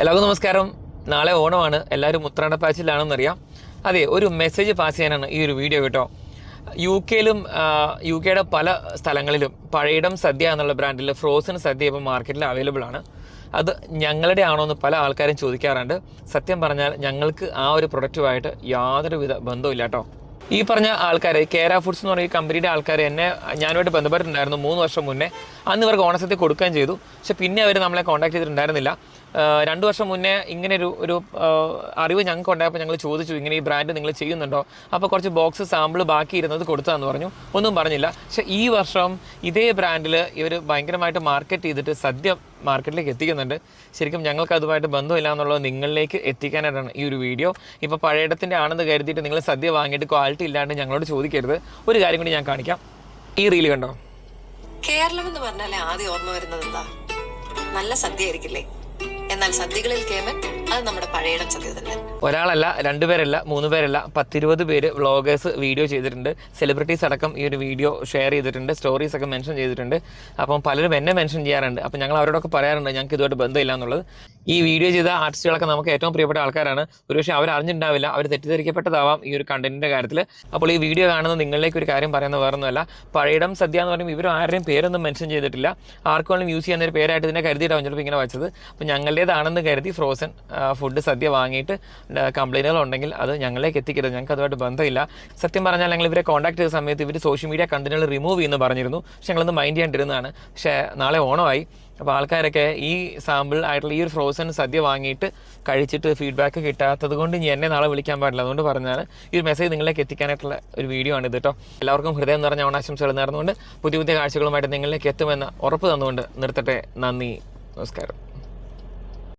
എല്ലാവർക്കും നമസ്കാരം. നാളെ ഓണമാണ്, എല്ലാവരും ഉത്രാട പാച്ചിലാണെന്നറിയാം. അതെ, ഒരു മെസ്സേജ് പാസ് ചെയ്യാനാണ് ഈ ഒരു വീഡിയോ കേട്ടോ. യു കെയുടെ പല സ്ഥലങ്ങളിലും പഴയിടം സദ്യ എന്നുള്ള ബ്രാൻഡിൽ ഫ്രോസൺ സദ്യ ഇപ്പോൾ മാർക്കറ്റിൽ അവൈലബിൾ ആണ്. അത് ഞങ്ങളുടെ ആണോ എന്ന് പല ആൾക്കാരും ചോദിക്കാറുണ്ട്. സത്യം പറഞ്ഞാൽ ഞങ്ങൾക്ക് ആ ഒരു പ്രൊഡക്റ്റുമായിട്ട് യാതൊരുവിധ ബന്ധമില്ല കേട്ടോ. ഈ പറഞ്ഞ ആൾക്കാർ കേര ഫുഡ്സ് എന്ന് പറയുന്ന കമ്പനിയുടെ ആൾക്കാർ ഞാനുമായിട്ട് ബന്ധപ്പെട്ടിട്ടുണ്ടായിരുന്നു 3 വർഷം മുന്നേ. അന്ന് ഇവർക്ക് ഓണസദ്യ കൊടുക്കുകയും ചെയ്തു. പക്ഷെ പിന്നെ അവർ നമ്മളെ കോൺടാക്ട് ചെയ്തിട്ടുണ്ടായിരുന്നില്ല. 2 വർഷം മുന്നേ ഇങ്ങനെ ഒരു അറിവ് ഞങ്ങൾക്ക് ഉണ്ടായപ്പോൾ ഞങ്ങൾ ചോദിച്ചു, ഇങ്ങനെ ഈ ബ്രാൻഡ് നിങ്ങൾ ചെയ്യുന്നുണ്ടോ? അപ്പോൾ കുറച്ച് ബോക്സ് സാമ്പിൾ ബാക്കി ഇരുന്നത് കൊടുത്തതെന്ന് പറഞ്ഞു. ഒന്നും പറഞ്ഞില്ല. പക്ഷേ ഈ വർഷം ഇതേ ബ്രാൻഡിൽ ഇവർ ഭയങ്കരമായിട്ട് മാർക്കറ്റ് ചെയ്തിട്ട് സദ്യ മാർക്കറ്റിലേക്ക് എത്തിക്കുന്നുണ്ട്. ശരിക്കും ഞങ്ങൾക്ക് അതുമായിട്ട് ബന്ധമില്ല എന്നുള്ളത് നിങ്ങളിലേക്ക് എത്തിക്കാനായിട്ടാണ് ഈ ഒരു വീഡിയോ. ഇപ്പോൾ പഴയിടത്തിൻ്റെ ആണെന്ന് കരുതിയിട്ട് നിങ്ങൾ സദ്യ വാങ്ങിയിട്ട് ക്വാളിറ്റി ഇല്ലാണ്ട് ഞങ്ങളോട് ചോദിക്കരുത്. ഒരു കാര്യം കൂടി ഞാൻ കാണിക്കാം. ഈ റീല് കണ്ടോ? കേരളം എന്ന് പറഞ്ഞാലേ ആദ്യം ഓർമ്മ വരുന്നത് എന്താ? നല്ല സദ്യ ആയിരിക്കില്ലേ? എന്നാൽ സദ്യകളിൽ കേമൻ അത് നമ്മുടെ പഴയിടം സദ്യ തന്നെ. ഒരാളല്ല, 2 പേരല്ല, 3 പേരല്ല, 10-20 പേര് വ്ളോഗേഴ്സ് വീഡിയോ ചെയ്തിട്ടുണ്ട്. സെലിബ്രിറ്റീസ് അടക്കം ഈ ഒരു വീഡിയോ ഷെയർ ചെയ്തിട്ടുണ്ട്, സ്റ്റോറീസ് ഒക്കെ മെൻഷൻ ചെയ്തിട്ടുണ്ട്. അപ്പം പലരും എന്നെ മെൻഷൻ ചെയ്യാറുണ്ട്. അപ്പം ഞങ്ങൾ അവരോടൊക്കെ പറയാറുണ്ട് ഞങ്ങൾക്ക് ഇതുമായിട്ട് ബന്ധമില്ല എന്നുള്ളത്. ഈ വീഡിയോ ചെയ്ത ആർട്ടിസ്റ്റുകളൊക്കെ നമുക്ക് ഏറ്റവും പ്രിയപ്പെട്ട ആൾക്കാരാണ്. ഒരുപക്ഷെ അവർ അറിഞ്ഞിട്ടുണ്ടാവില്ല, അവർ തെറ്റിദ്ധരിക്കപ്പെട്ടതാവാം ഈ ഒരു കണ്ടന്റിന്റെ കാര്യത്തിൽ. അപ്പോൾ ഈ വീഡിയോ കാണുന്ന നിങ്ങളിലേക്ക് ഒരു കാര്യം പറയുന്നത് വേറൊന്നുമല്ല. പഴയിടം സദ്യ എന്ന് പറയുമ്പോൾ ഇവർ ആരുടെയും പേരൊന്നും മെൻഷൻ ചെയ്തിട്ടില്ല. ആർക്കും വേണമെങ്കിലും യൂസ് ചെയ്യുന്ന ഒരു പേരായിട്ട് ഇതിനെ കരുതിയിട്ടാണ് ചിലപ്പോൾ ഇങ്ങനെ വെച്ചത്. അപ്പോൾ ഞങ്ങളുടേതാണെന്ന് കരുതി ഫ്രോസൺ ഫുഡ് സദ്യ വാങ്ങിയിട്ട് കംപ്ലൈൻറ്റുകൾ ഉണ്ടെങ്കിൽ അത് ഞങ്ങളിലേക്ക് എത്തിക്കരുത്. ഞങ്ങൾക്ക് അതുമായിട്ട് ബന്ധമില്ല. സത്യം പറഞ്ഞാൽ ഞങ്ങൾ ഇവരെ കോൺടാക്ട് ചെയ്ത സമയത്ത് ഇവർ സോഷ്യൽ മീഡിയ കണ്ടന്റുകൾ റിമൂവ് ചെയ്യുമെന്ന് പറഞ്ഞിരുന്നു. പക്ഷേ ഞങ്ങളൊന്ന് മൈൻഡ് ചെയ്യാണ്ടിരുന്നതാണ്. പക്ഷേ നാളെ ഓണമായി. അപ്പോൾ ആൾക്കാരൊക്കെ ഈ സാമ്പിൾ ആയിട്ടുള്ള ഈ ഒരു ഫ്രോസൺ സദ്യ വാങ്ങിയിട്ട് കഴിച്ചിട്ട് ഫീഡ്ബാക്ക് കിട്ടാത്തത് കൊണ്ട് ഇനി എന്നെ നാളെ വിളിക്കാൻ പാടില്ല. അതുകൊണ്ട് പറഞ്ഞാൽ ഈ ഒരു മെസ്സേജ് നിങ്ങളിലേക്ക് എത്തിക്കാനായിട്ടുള്ള ഒരു വീഡിയോ ആണ് ഇത് കേട്ടോ. എല്ലാവർക്കും ഹൃദയം നിറഞ്ഞ ഓണാശംസകൾ നേർന്നുകൊണ്ട് പുതിയ കാഴ്ചകളുമായിട്ട് നിങ്ങളിലേക്ക് എത്തുമെന്ന് ഉറപ്പ് തന്നുകൊണ്ട് നിർത്തട്ടെ. നന്ദി, നമസ്കാരം.